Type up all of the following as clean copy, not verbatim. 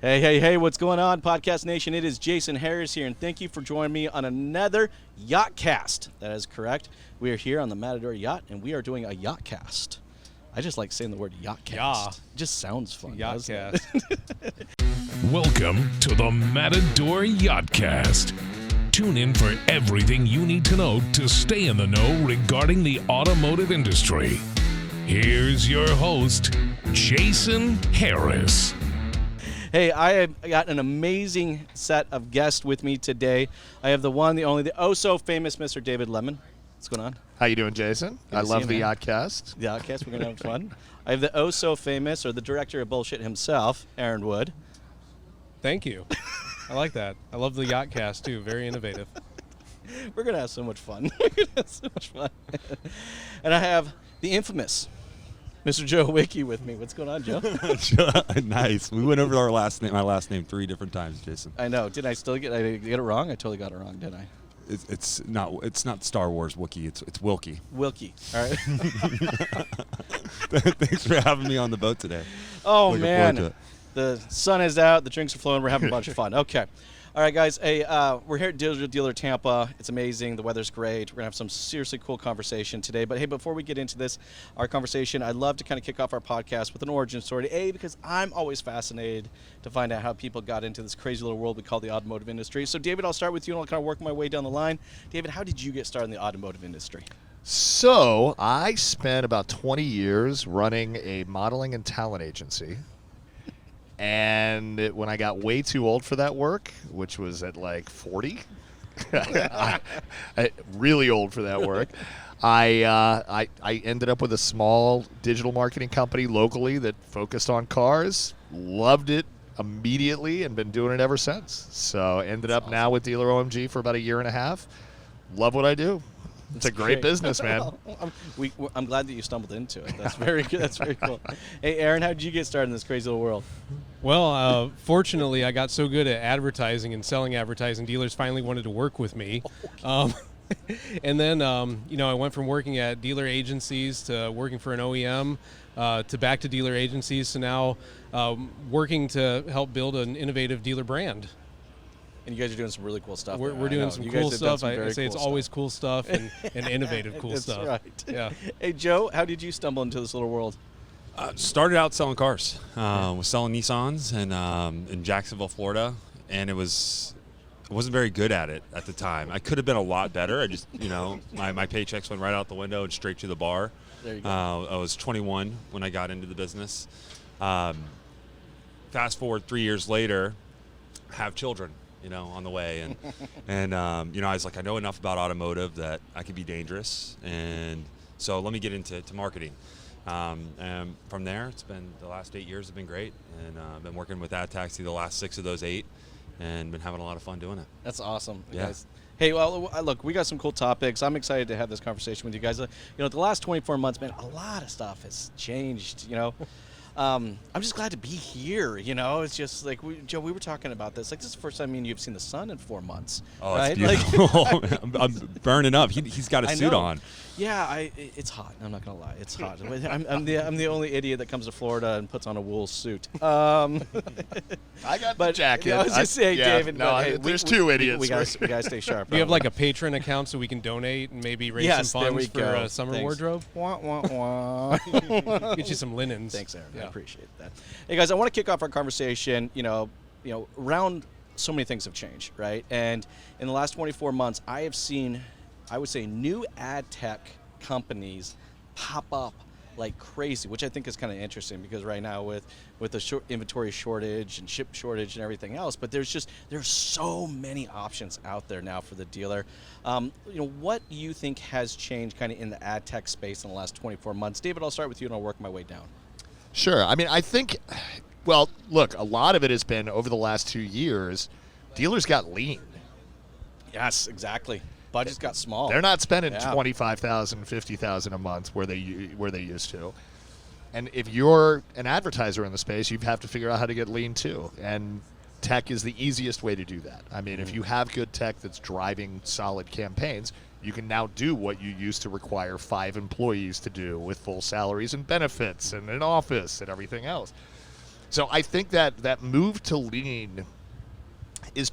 Hey, what's going on, Podcast Nation? It is Jason Harris here, and thank you for joining me on another Yachtcast. That is correct. We are here on the Matador Yacht, and we are doing a Yachtcast. I just like saying the word Yachtcast. Yeah. It just sounds fun. Yachtcast. Welcome to the Matador Yachtcast. Tune in for everything you need to know to stay in the know regarding the automotive industry. Here's your host, Jason Harris. Hey, I have got an amazing set of guests with me today. I have the one, the only, the oh-so-famous Mr. David Lemmon. What's going on? How you doing, Jason? I love the Yachtcast. The Yachtcast, we're going to have fun. I have the oh-so-famous, or the director of bullshit himself, Aaron Wood. Thank you. I like that. I love the Yachtcast, too. Very innovative. We're going to have so much fun. We're going to have so much fun. And I have the infamous Mr. Joe Wilke with me. What's going on, Joe? Nice. We went over my last name 3 different times, Jason. I know. Did I get it wrong? I totally got it wrong, didn't I? It's not Star Wars Wookiee. It's Wilke. Wilke. All right. Thanks for having me on the boat today. Oh, Looking forward to man. it. The sun is out. The drinks are flowing. We're having a bunch of fun. Okay. All right, guys. Hey, we're here at Dealer Tampa. It's amazing. The weather's great. We're going to have some seriously cool conversation today. But, hey, before we get into this, our conversation, I'd love to kind of kick off our podcast with an origin story. Because I'm always fascinated to find out how people got into this crazy little world we call the automotive industry. So, David, I'll start with you, and I'll kind of work my way down the line. David, how did you get started in the automotive industry? So I spent about 20 years running a modeling and talent agency. And when I got way too old for that work, which was at like 40, really old for that work, I ended up with a small digital marketing company locally that focused on cars. Loved it immediately and been doing it ever since. So ended up now with Dealer OMG for about a year and a half. Love what I do. It's a great business, man. I'm glad that you stumbled into it. That's very good. That's very cool. Hey, Aaron, how did you get started in this crazy little world? Well, fortunately, I got so good at advertising and selling advertising, dealers finally wanted to work with me. And then, I went from working at dealer agencies to working for an OEM to back to dealer agencies to now working to help build an innovative dealer brand. And you guys are doing some really cool stuff. We're doing some cool stuff. I say it's always cool stuff and innovative cool That's stuff. Right. Yeah. Hey, Joe, how did you stumble into this little world? Started out selling cars. Was selling Nissans in Jacksonville, Florida, and I wasn't very good at it at the time. I could have been a lot better. I just, my paychecks went right out the window and straight to the bar. There you go. I was 21 when I got into the business. Fast forward 3 years later, have children, on the way. And I was like, I know enough about automotive that I could be dangerous. And so let me get into marketing. And from there, it's been the last 8 years have been great. And I've been working with Ad Taxi the last 6 of those 8 and been having a lot of fun doing it. That's awesome. Yeah. Guys. Hey, well, look, we got some cool topics. I'm excited to have this conversation with you guys. The last 24 months, man, a lot of stuff has changed, I'm just glad to be here, It's just like, Joe, we were talking about this. Like, this is the first time me and you have seen the sun in 4 months. Oh, right? it's beautiful. I'm burning up. He's got a suit on. Yeah, it's hot. I'm not gonna lie, it's hot. I'm the only idiot that comes to Florida and puts on a wool suit. I got the jacket. I was just saying, David. No, but, hey, there's 2 idiots. We gotta stay sharp. Do you have like a Patreon account so we can donate and maybe raise some funds for a summer Thanks. wardrobe? Wah, wah, wah. Get you some linens. Thanks, Aaron. Yeah. I appreciate that. Hey, guys, I want to kick off our conversation. Around so many things have changed, right? And in the last 24 months, I have seen, I would say, new ad tech companies pop up like crazy, which I think is kind of interesting because right now with the inventory shortage and chip shortage and everything else, but there's so many options out there now for the dealer. What do you think has changed kind of in the ad tech space in the last 24 months? David, I'll start with you and I'll work my way down. Sure. I mean, I think, well, look, a lot of it has been over the last 2 years, dealers got lean. Yes, exactly. Budgets got small. They're not spending $25,000, $50,000 a month where they used to. And if you're an advertiser in the space, you have to figure out how to get lean too. And tech is the easiest way to do that. I mean, if you have good tech that's driving solid campaigns, you can now do what you used to require 5 employees to do with full salaries and benefits and an office and everything else. So I think that move to lean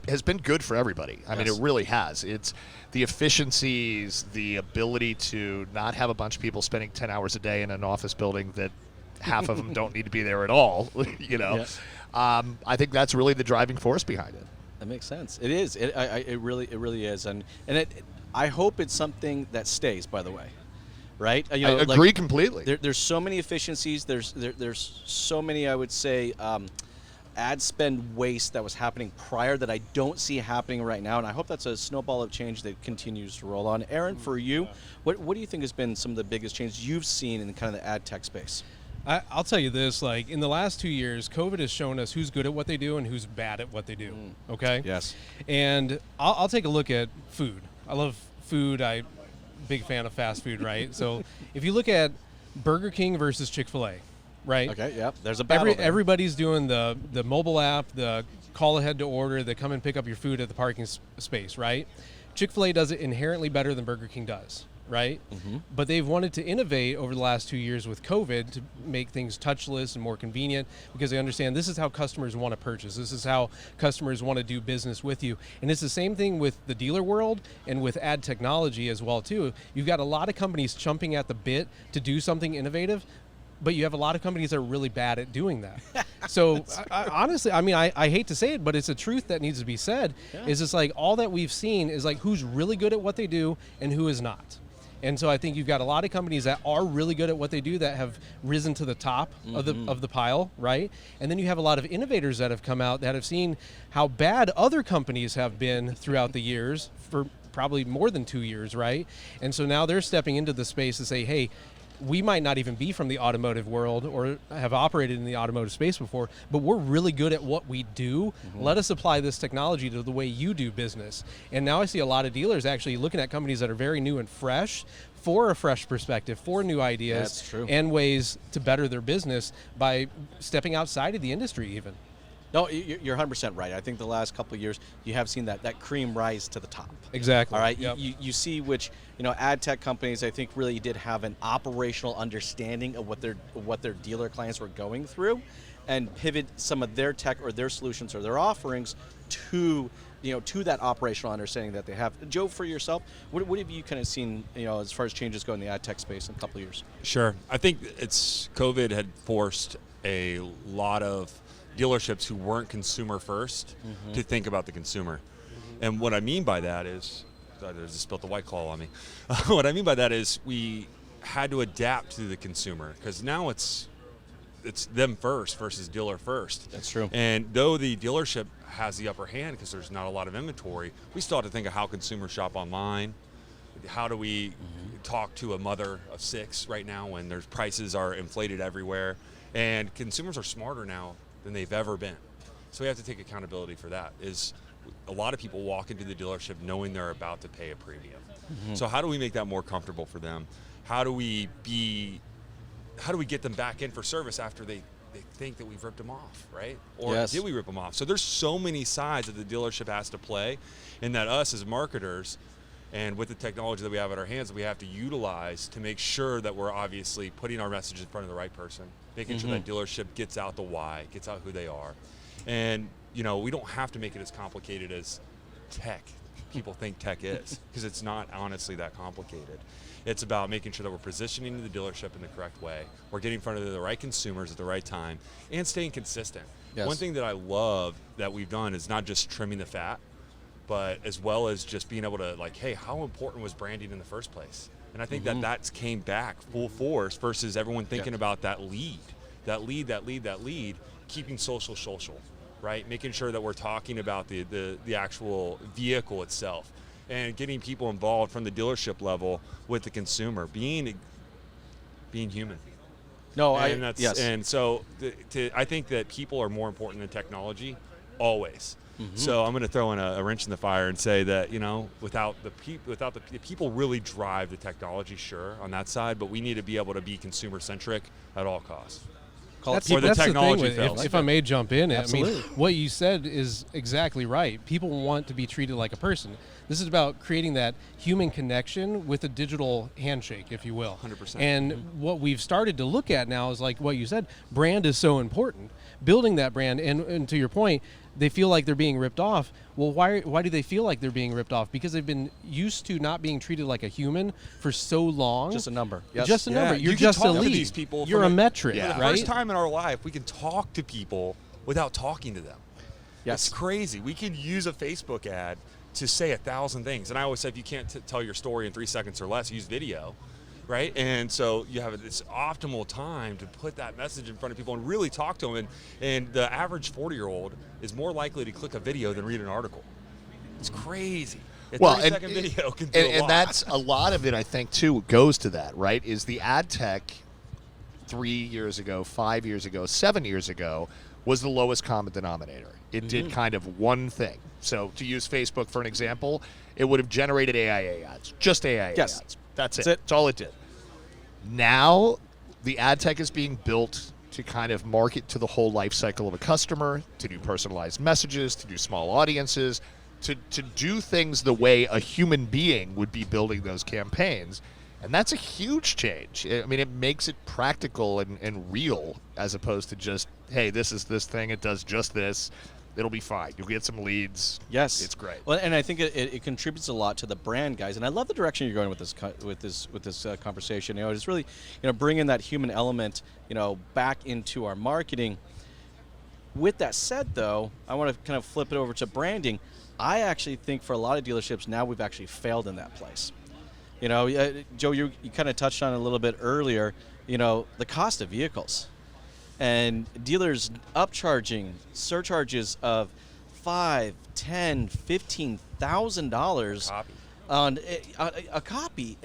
has been good for everybody. I mean, it really has. It's the efficiencies, the ability to not have a bunch of people spending 10 hours a day in an office building that half of them don't need to be there at all. I think that's really the driving force behind it. That makes sense. It is. It really is. And I hope it's something that stays, by the way. Right? I agree completely. There's so many efficiencies. There's so many, I would say, ad spend waste that was happening prior that I don't see happening right now. And I hope that's a snowball of change that continues to roll on. Aaron, for you, what do you think has been some of the biggest changes you've seen in kind of the ad tech space? I'll tell you this, like in the last 2 years, COVID has shown us who's good at what they do and who's bad at what they do. Okay? Yes. And I'll take a look at food. I love food. Big fan of fast food, right? So if you look at Burger King versus Chick-fil-A, right? Okay, yeah. There's a battle there. Everybody's doing the mobile app, the call ahead to order, the come and pick up your food at the parking space, right? Chick-fil-A does it inherently better than Burger King does, right? Mm-hmm. But they've wanted to innovate over the last 2 years with COVID to make things touchless and more convenient because they understand this is how customers want to purchase. This is how customers want to do business with you. And it's the same thing with the dealer world and with ad technology as well, too. You've got a lot of companies chomping at the bit to do something innovative, but you have a lot of companies that are really bad at doing that. So honestly, I mean, I hate to say it, but it's a truth that needs to be said, is it's like all that we've seen is like who's really good at what they do and who is not. And so I think you've got a lot of companies that are really good at what they do that have risen to the top of the pile, right? And then you have a lot of innovators that have come out that have seen how bad other companies have been throughout the years for probably more than 2 years, right? And so now they're stepping into the space to say, hey, we might not even be from the automotive world or have operated in the automotive space before, but we're really good at what we do. Let us apply this technology to the way you do business. And now I see a lot of dealers actually looking at companies that are very new and fresh for a fresh perspective, for new ideas and ways to better their business by stepping outside of the industry even. No, you're 100% right. I think the last couple of years, you have seen that cream rise to the top. Exactly. All right. Yep. You see which, ad tech companies, I think, really did have an operational understanding of what their dealer clients were going through, and pivot some of their tech or their solutions or their offerings to that operational understanding that they have. Joe, for yourself, what have you kind of seen, as far as changes go in the ad tech space in a couple of years? Sure. I think COVID had forced a lot of dealerships who weren't consumer first to think about the consumer. And what I mean by that is, I just spilled the White Claw on me. What I mean by that is we had to adapt to the consumer because now it's them first versus dealer first. That's true. And though the dealership has the upper hand because there's not a lot of inventory, we still have to think of how consumers shop online. How do we talk to a mother of 6 right now when their prices are inflated everywhere? And consumers are smarter now than they've ever been. So we have to take accountability for that. Is a lot of people walk into the dealership knowing they're about to pay a premium. So how do we make that more comfortable for them? How do we get them back in for service after they think that we've ripped them off, right? Or did we rip them off? So there's so many sides that the dealership has to play, and that us as marketers and with the technology that we have at our hands, we have to utilize to make sure that we're obviously putting our message in front of the right person, making sure that dealership gets out the why, gets out who they are. And, we don't have to make it as complicated as tech. People think tech is, because it's not honestly that complicated. It's about making sure that we're positioning the dealership in the correct way. We're getting in front of the right consumers at the right time and staying consistent. Yes. One thing that I love that we've done is not just trimming the fat, but as well as just being able to hey, how important was branding in the first place? And I think that came back full force versus everyone thinking about that lead, keeping social, right? Making sure that we're talking about the actual vehicle itself and getting people involved from the dealership level with the consumer, being human. No, And so I think that people are more important than technology, always. So I'm going to throw in a wrench in the fire and say that without the people really drive the technology, sure, on that side, but we need to be able to be consumer centric at all costs. That's the thing. If I may jump in, Absolutely. I mean, what you said is exactly right. People want to be treated like a person. This is about creating that human connection with a digital handshake, if you will. 100%. And what we've started to look at now is like what you said, brand is so important building that brand. And to your point, they feel like they're being ripped off. Well, why do they feel like they're being ripped off? Because they've been used to not being treated like a human for so long. Just a number. Yes. Just a number. You're you just can a talk to lead. these people You're for a the- metric, Yeah. For the right? first time in our life, we can talk to people without talking to them. Yes. It's crazy. We can use a Facebook ad to say 1,000 things. And I always say, if you can't tell your story in 3 seconds or less, use video, right? And so you have this optimal time to put that message in front of people and really talk to them. And the average 40-year-old is more likely to click a video than read an article. It's crazy. A 30-second video can do a lot. And that's a lot of it, I think, too, goes to that, right? Is the ad tech 3 years ago, 5 years ago, 7 years ago was the lowest common denominator. It did kind of one thing. So to use Facebook for an example, it would have generated AIA ads, just AIA Yes. ads. That's it. That's it. That's all it did. Now the ad tech is being built to kind of market to the whole life cycle of a customer, to do personalized messages, to do small audiences, to do things the way a human being would be building those campaigns. And that's a huge change. I mean, it makes it practical and real as opposed to just, hey, this is this thing, it does just this, it'll be fine. You'll get some leads. Yes, It's great. Well, and I think it contributes a lot to the brand, guys. And I love the direction you're going with this conversation. It's really, bringing that human element, back into our marketing. With that said, though, I want to kind of flip it over to branding. I actually think for a lot of dealerships now we've actually failed in that place. Joe, you kind of touched on it a little bit earlier. The cost of vehicles. And dealers upcharging surcharges of $5,000, $10,000, $15,000 on a copy.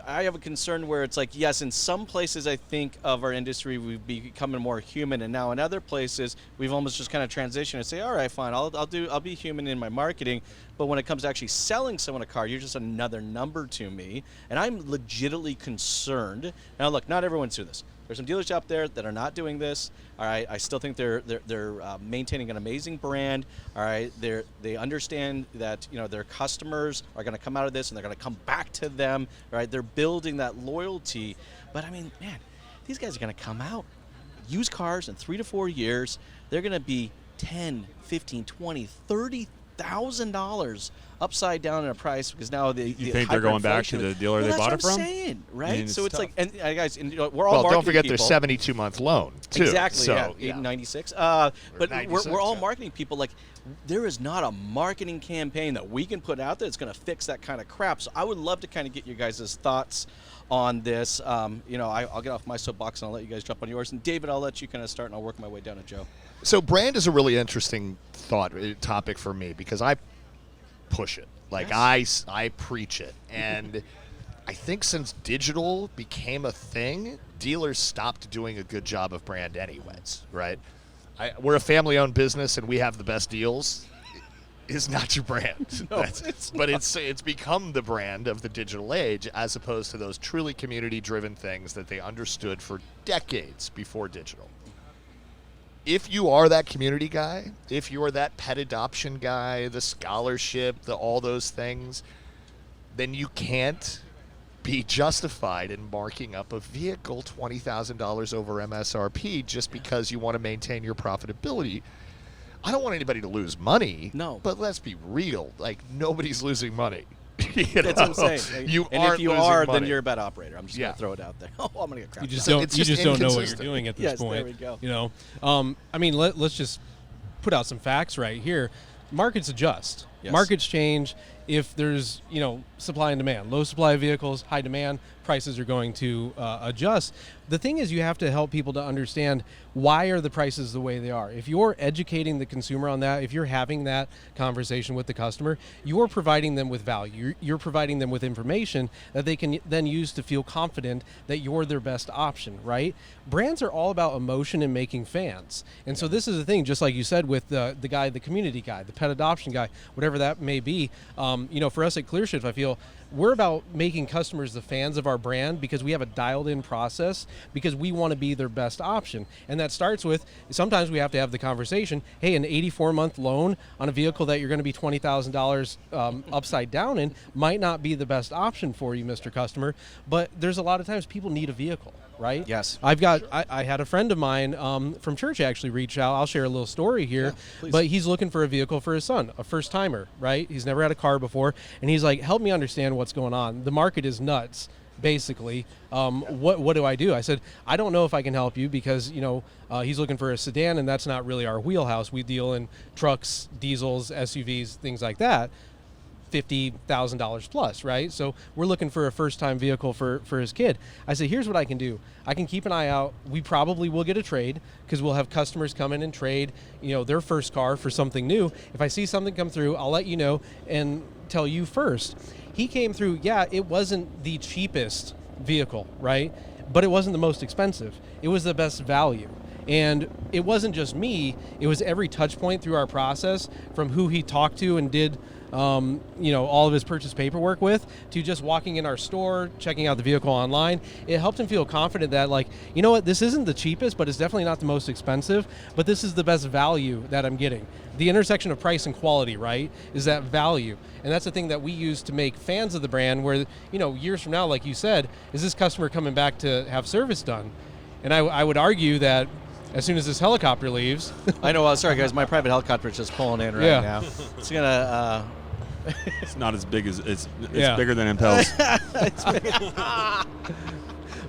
I have a concern where it's like, yes, in some places I think of our industry we've becoming more human, and now in other places we've almost just kind of transitioned and say, all right, fine, I'll be human in my marketing, but when it comes to actually selling someone a car, you're just another number to me, and I'm legitimately concerned. Now, look, not everyone's doing this. There's some dealers out there that are not doing this. All right, I still think they're maintaining an amazing brand. All right, they understand that their customers are going to come out of this and they're going to come back to them. All right, they're building that loyalty. But I mean, man, these guys are going to come out, used cars in 3 to 4 years. They're going to be $10,000, $15,000, $20,000, $30,000 upside down in a price because now You think they're going back to the dealer they bought it from? That's what I'm saying, right? I mean, So it's tough. like, and guys, we're all Well, marketing don't forget people. their 72-month loan, too. Exactly, So, yeah, 96. But 96, we're all yeah. marketing people. Like, there is not a marketing campaign that we can put out there that's going to fix that kind of crap. So I would love to kind of get your guys' thoughts on this. I'll get off my soapbox and I'll let you guys jump on yours. And David, I'll let you kind of start and I'll work my way down to Joe. So brand is a really interesting topic for me because I push it. Like Yes. I preach it. And I think since digital became a thing, dealers stopped doing a good job of brand anyways, right? We're a family-owned business and we have the best deals. Is not your brand. No, but it's become the brand of the digital age as opposed to those truly community-driven things that they understood for decades before digital. If you are that community guy, if you are that pet adoption guy, the scholarship, all those things, then you can't be justified in marking up a vehicle $20,000 over MSRP just because you want to maintain your profitability. I don't want anybody to lose money. No. But let's be real. Like, nobody's losing money. That's what I'm saying. You and aren't if you losing are, money. then you're a bad operator. I'm just Yeah. going to throw it out there. Oh, I'm going to get crap. You just So don't. it's You just just don't know what you're inconsistent. doing at this Yes, point. there we go. I mean, let's just put out some facts right here. Markets adjust. Yes. Markets change. If there's supply and demand, low supply of vehicles, high demand, prices are going to adjust. The thing is, you have to help people to understand why are the prices the way they are. If you're educating the consumer on that, if you're having that conversation with the customer, you're providing them with value. You're providing them with information that they can then use to feel confident that you're their best option, right? Brands are all about emotion and making fans. And so this is the thing, just like you said with the guy, the community guy, the pet adoption guy, whatever that may be. For us at ClearShift, I feel we're about making customers the fans of our brand because we have a dialed in process because we want to be their best option. And that starts with, sometimes we have to have the conversation, hey, an 84-month loan on a vehicle that you're going to be $20,000 upside down in might not be the best option for you, Mr. Customer, but there's a lot of times people need a vehicle. right? Yes. I had a friend of mine from church actually reach out. I'll share a little story here. Yeah, please. But he's looking for a vehicle for his son, a first timer, right? He's never had a car before, and he's like, help me understand what's going on. The market is nuts. Basically, what do I do? I said, I don't know if I can help you because, he's looking for a sedan, and that's not really our wheelhouse. We deal in trucks, diesels, SUVs, things like that, $50,000 plus, right? So we're looking for a first-time vehicle for his kid. I said, here's what I can do. I can keep an eye out. We probably will get a trade because we'll have customers come in and trade, their first car for something new. If I see something come through, I'll let you know and tell you first. He came through, it wasn't the cheapest vehicle, right? But it wasn't the most expensive. It was the best value. And it wasn't just me, it was every touch point through our process, from who he talked to and did all of his purchase paperwork with, to just walking in our store, checking out the vehicle online. It helped him feel confident that, this isn't the cheapest, but it's definitely not the most expensive, but this is the best value that I'm getting. The intersection of price and quality, right, is that value. And that's the thing that we use to make fans of the brand where, years from now, like you said, is this customer coming back to have service done? And I would argue that as soon as this helicopter leaves... I know, sorry guys, my private helicopter is just pulling in right now. It's going to... It's not as big as it's bigger than Impel's.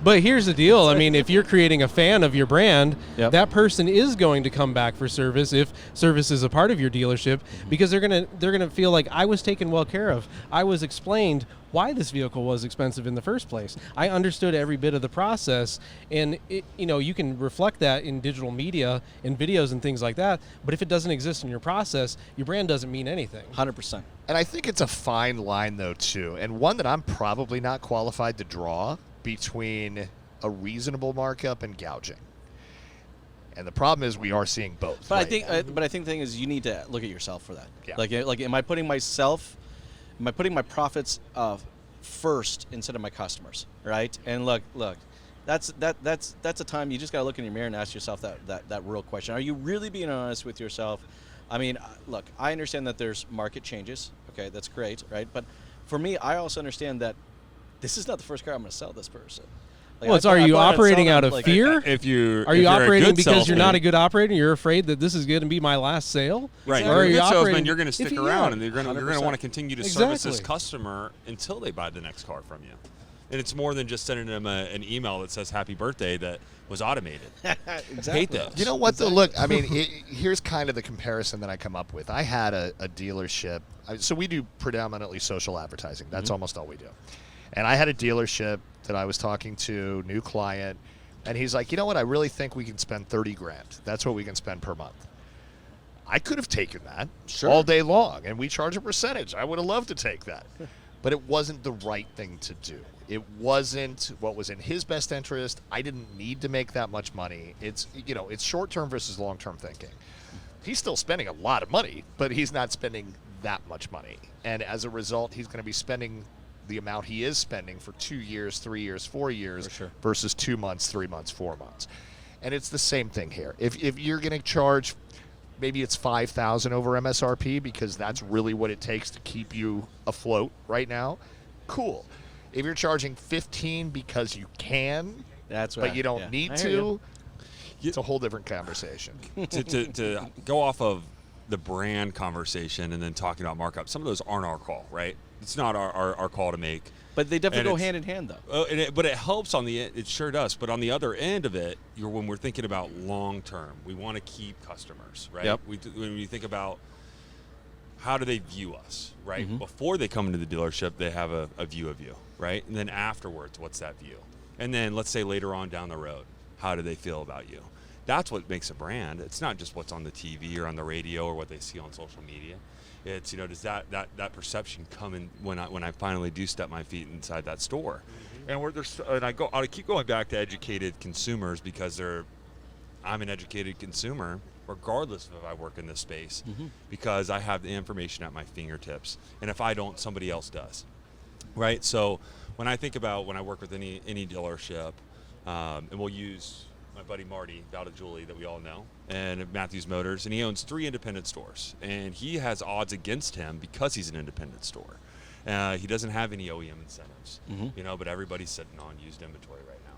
But here's the deal. I mean, if you're creating a fan of your brand, that person is going to come back for service if service is a part of your dealership, because they're gonna feel like I was taken well care of. I was explained why this vehicle was expensive in the first place. I understood every bit of the process, and you can reflect that in digital media, in videos and things like that. But if it doesn't exist in your process, your brand doesn't mean anything. 100%. And I think it's a fine line, though, too, and one that I'm probably not qualified to draw between a reasonable markup and gouging. And the problem is we are seeing both. But I think the thing is you need to look at yourself for that. Yeah. Like, am I putting my profits first instead of my customers, right? And look, that's a time you just got to look in your mirror and ask yourself that real question. Are you really being honest with yourself? I mean, look, I understand that there's market changes. Okay, that's great, right? But for me, I also understand that this is not the first car I'm going to sell this person. Are you operating out of fear? Are you operating because salesman, you're not a good operator? You're afraid that this is going to be my last sale, right? Or You're a good salesman. You're going to stick around, and you're going to want to continue to service this customer until they buy the next car from you. And it's more than just sending them an email that says "Happy Birthday" that was automated. Exactly. Hate that. You know what, though? Look, I mean, here's kind of the comparison that I come up with. I had a dealership. So we do predominantly social advertising. That's almost all we do. And I had a dealership that I was talking to, new client, and he's like, you know what, I really think we can spend $30,000. That's what we can spend per month. I could have taken that all day long, and we charge a percentage. I would have loved to take that. But it wasn't the right thing to do. It wasn't what was in his best interest. I didn't need to make that much money. It's short-term versus long-term thinking. He's still spending a lot of money, but he's not spending that much money. And as a result, he's going to be spending the amount he is spending for 2 years, 3 years, 4 years versus 2 months, 3 months, 4 months. And it's the same thing here. If you're going to charge, maybe it's $5,000 over MSRP because that's really what it takes to keep you afloat right now, cool. If you're charging $15,000 because you can, but you don't need to, it's a whole different conversation. to go off of the brand conversation and then talking about markup, some of those aren't our call, right? It's not our call to make. But they definitely go hand in hand, though. But it helps on the end. It sure does. But on the other end of it, when we're thinking about long term, we want to keep customers, right? Yep. When we think about how do they view us, right? Mm-hmm. Before they come into the dealership, they have a view of you, right? And then afterwards, what's that view? And then let's say later on down the road, how do they feel about you? That's what makes a brand. It's not just what's on the TV or on the radio or what they see on social media. It's, does that perception come in when I finally do step my feet inside that store? Mm-hmm. And I keep going back to educated consumers because I'm an educated consumer regardless of if I work in this space, because I have the information at my fingertips, and if I don't, somebody else does, right? So when I think about when I work with any dealership, and we'll use my buddy Marty out of Julie that we all know, and Matthews Motors, and he owns 3 independent stores, and he has odds against him because he's an independent store. He doesn't have any OEM incentives, but everybody's sitting on used inventory right now.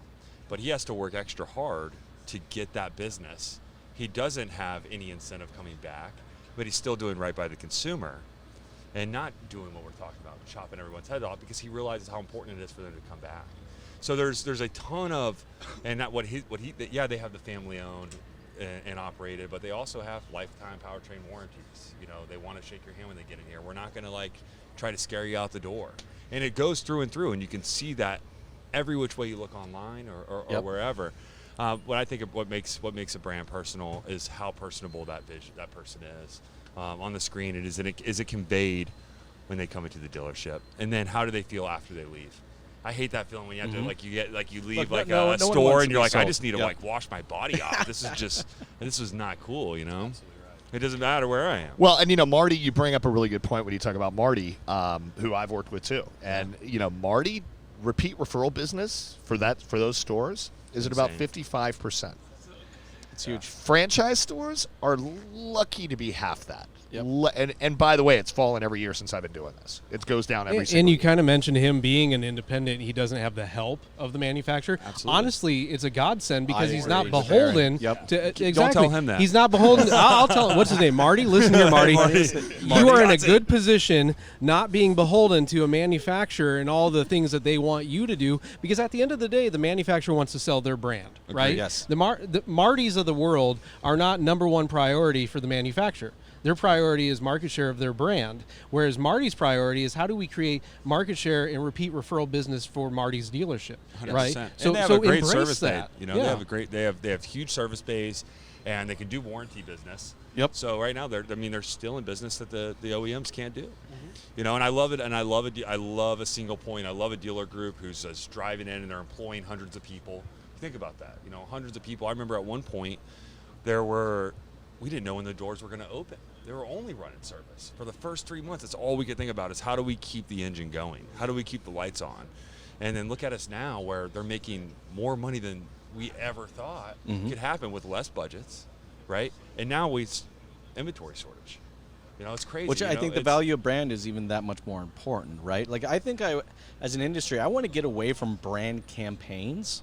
but he has to work extra hard to get that business. He doesn't have any incentive coming back, but he's still doing right by the consumer and not doing what we're talking about, chopping everyone's head off, because he realizes how important it is for them to come back. So there's a ton of, and not yeah, they have the family owned and operated, but they also have lifetime powertrain warranties. You know, they want to shake your hand when they get in here. We're not going to like try to scare you out the door. And it goes through and through, and you can see that every which way you look online or wherever. What I think of what makes a brand personal is how personable that person is on the screen. Is it conveyed when they come into the dealership, and then how do they feel after they leave? I hate that feeling when you have to you leave a store and you're like, I just need to like wash my body off. This is not cool, you know. It doesn't matter where I am. Well, and Marty, you bring up a really good point when you talk about Marty, who I've worked with too. And Marty, repeat referral business for those stores is at about 55%. It's huge. Franchise stores are lucky to be half that. Yep. And by the way, it's fallen every year since I've been doing this. It goes down every single And you year. kind of mentioned him being an independent. He doesn't have the help of the manufacturer. Absolutely. Honestly, it's a godsend because I he's agree. not He's a beholden. Yep. To, exactly. Don't tell him that. He's not beholden. I'll tell him. What's his name? Marty? Listen here, Marty. You are in a good position not being beholden to a manufacturer and all the things that they want you to do, because at the end of the day, the manufacturer wants to sell their brand, right? Yes. The Martys of the world are not number one priority for the manufacturer. Their priority is market share of their brand, whereas Marty's priority is how do we create market share and repeat referral business for Marty's dealership, 100%. right? And they have a great embrace service that. base. They have huge service base, and they can do warranty business. Yep. So right now they're still in business that the OEMs can't do. And I love it, and I love a single point. I love a dealer group who's just driving in and they're employing hundreds of people. Think about that. Hundreds of people. I remember at one point we didn't know when the doors were going to open. They were only running service. For the first 3 months, that's all we could think about is how do we keep the engine going? How do we keep the lights on? And then look at us now where they're making more money than we ever thought could happen with less budgets, right? And now inventory shortage. It's crazy. Which I think the value of brand is even that much more important, right? Like I think as an industry, I want to get away from brand campaigns,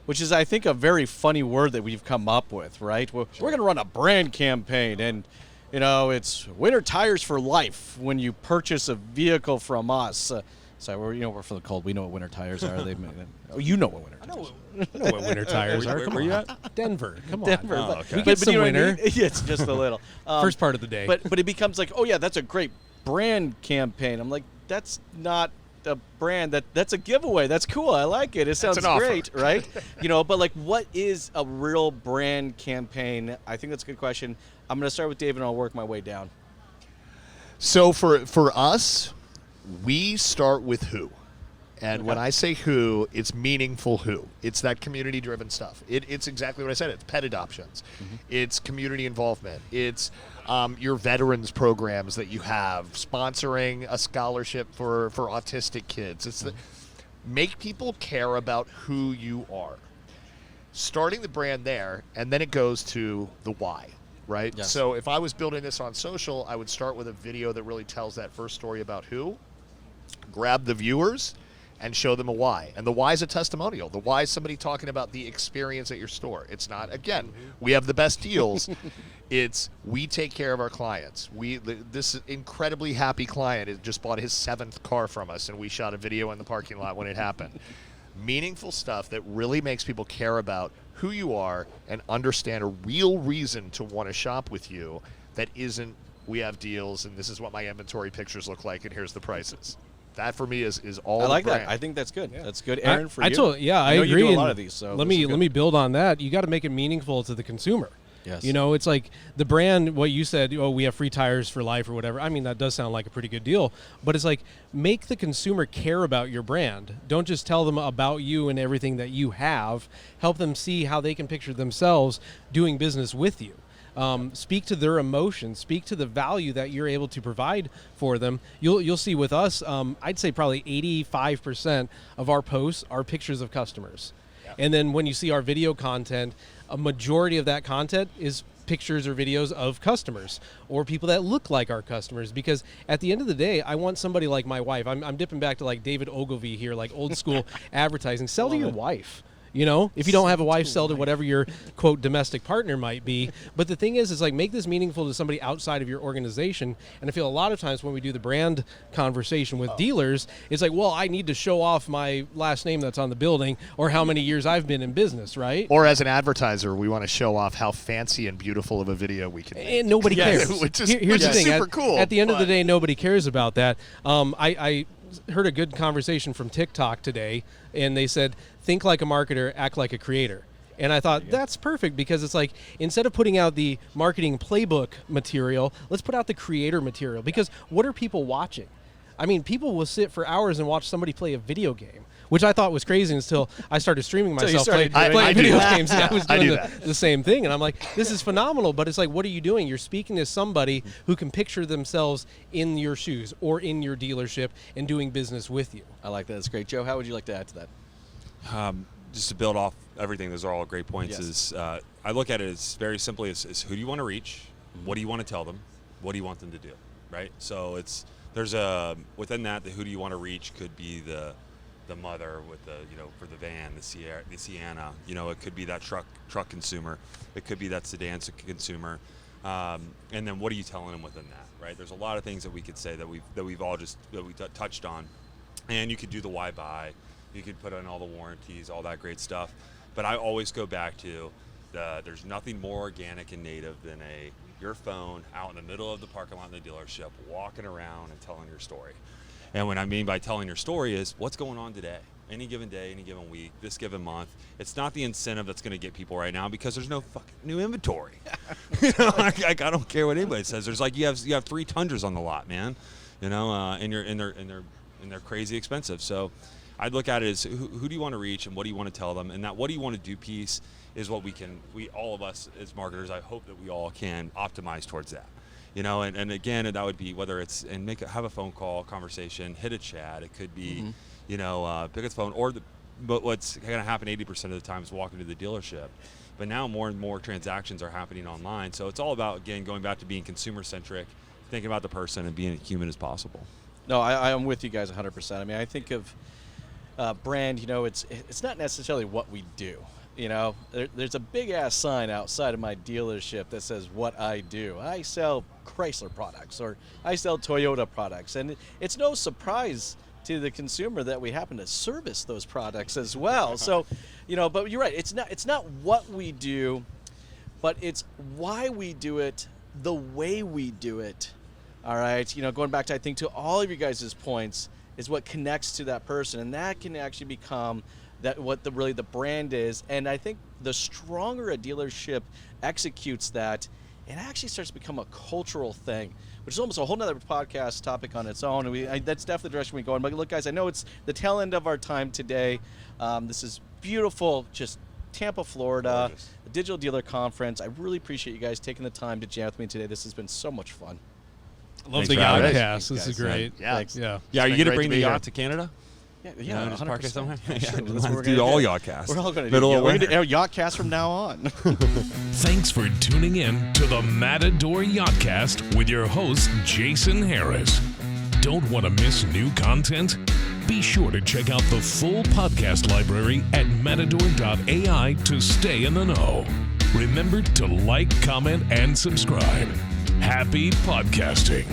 which is, I think, a very funny word that we've come up with, right? We're going to run a brand campaign, and, it's winter tires for life when you purchase a vehicle from us. We're from the cold. We know what winter tires are. You know what winter tires are. I know what winter tires are. Come where you on. at? Denver. Come on. Denver. okay. We get some you know what I winter. mean? Yeah, it's just a little. First part of the day. But it becomes like, oh, yeah, that's a great brand campaign. I'm like, that's not a brand. That's a giveaway. That's cool. I like it. It sounds an offer. great, right? But like, what is a real brand campaign? I think that's a good question. I'm going to start with David, and I'll work my way down. So for us, we start with who. And when I say who, it's meaningful who. It's that community-driven stuff. It's exactly what I said. It's pet adoptions. It's community involvement. It's your veterans programs that you have, sponsoring a scholarship for autistic kids. It's make people care about who you are. Starting the brand there, and then it goes to the why, right? Yes. So if I was building this on social, I would start with a video that really tells that first story about who, grab the viewers, and show them a why. And the why is a testimonial. The why is somebody talking about the experience at your store. It's not, again, we have the best deals. It's we take care of our clients. This incredibly happy client has just bought his 7th car from us, and we shot a video in the parking lot when it happened. Meaningful stuff that really makes people care about who you are and understand a real reason to want to shop with you that isn't, we have deals and this is what my inventory pictures look like and here's the prices. That for me is all. I like the that. brand. I think that's good. That's good, Aaron. For you, I know agree. You do a and lot of these. So let me build on that. You got to make it meaningful to the consumer. Yes. It's like the brand. What you said. Oh, we have free tires for life or whatever. I mean, that does sound like a pretty good deal. But it's like make the consumer care about your brand. Don't just tell them about you and everything that you have. Help them see how they can picture themselves doing business with you. Speak to their emotions, speak to the value that you're able to provide for them. You'll see with us, I'd say probably 85% of our posts are pictures of customers. Yeah. And then when you see our video content, a majority of that content is pictures or videos of customers or people that look like our customers, because at the end of the day, I want somebody like my wife. I'm dipping back to like David Ogilvy here, like old school advertising. Sell to your wife. You know, if you don't have a wife, sell to whatever your quote domestic partner might be. But the thing is like make this meaningful to somebody outside of your organization. And I feel a lot of times when we do the brand conversation with dealers, it's like, well, I need to show off my last name that's on the building or how many years I've been in business, right? Or as an advertiser, we want to show off how fancy and beautiful of a video we can make. And nobody cares. Which is Here's the thing. super cool. At the end of the day, nobody cares about that. I heard a good conversation from TikTok today, and they said, think like a marketer, act like a creator. And I thought that's perfect because it's like instead of putting out the marketing playbook material, let's put out the creator material. Because what are people watching? I mean, people will sit for hours and watch somebody play a video game, which I thought was crazy until I started streaming myself playing video games. And I was doing the same thing. And I'm like, this is phenomenal. But it's like, what are you doing? You're speaking to somebody who can picture themselves in your shoes or in your dealership and doing business with you. I like that. That's great. Joe, how would you like to add to that? Just to build off everything, those are all great points. Yes. Is I look at it as very simply as who do you want to reach? What do you want to tell them? What do you want them to do? Right? So there's within that, the who do you want to reach could be the mother with the, for the van, the Sienna, it could be that truck consumer. It could be that sedan consumer. And then what are you telling them within that, right? There's a lot of things that we could say that we've all touched on. And you could do the why buy. You could put in all the warranties, all that great stuff. But I always go back to there's nothing more organic and native than your phone out in the middle of the parking lot in the dealership, walking around and telling your story. And what I mean by telling your story is what's going on today, any given day, any given week, this given month. It's not the incentive that's going to get people right now because there's no fucking new inventory. I don't care what anybody says. There's like you have 3 Tundras on the lot, man. And they're crazy expensive. So I'd look at it as who do you want to reach and what do you want to tell them, and that what do you want to do piece is what we all of us as marketers, I hope that we all can optimize towards that. And again, that would be whether it's have a phone call conversation, hit a chat. It could be, pick up the phone, but what's going to happen 80% of the time is walking to the dealership. But now more and more transactions are happening online. So it's all about, again, going back to being consumer centric, thinking about the person and being as human as possible. No, I'm with you guys 100%. I mean, I think of brand, it's not necessarily what we do. There's a big-ass sign outside of my dealership that says what I do. I sell Chrysler products or I sell Toyota products. And it's no surprise to the consumer that we happen to service those products as well. So, but you're right. It's not what we do, but it's why we do it, the way we do it. All right. Going back to, I think, to all of you guys' points is what connects to that person. And that can actually become what really the brand is. And I think the stronger a dealership executes that, it actually starts to become a cultural thing, which is almost a whole nother podcast topic on its own. And that's definitely the direction we go in. But look, guys, I know it's the tail end of our time today. This is beautiful, just Tampa, Florida, Gorgeous. the Digital Dealer Conference. I really appreciate you guys taking the time to jam with me today. This has been so much fun. Love Thanks the for having us. Yachtcast. This is great. Yeah. Thanks. Yeah. Yeah, are you been going to great bring to the be yacht here. to Canada? Yeah, Just park it 100%. somewhere? Yeah, sure. Let's That's what we're do gonna all do. Yachtcast. We're all going to Middle do of We're winter. going to Yachtcast from now on. Thanks for tuning in to the Matador Yachtcast with your host, Jason Harris. Don't want to miss new content? Be sure to check out the full podcast library at matador.ai to stay in the know. Remember to like, comment, and subscribe. Happy podcasting.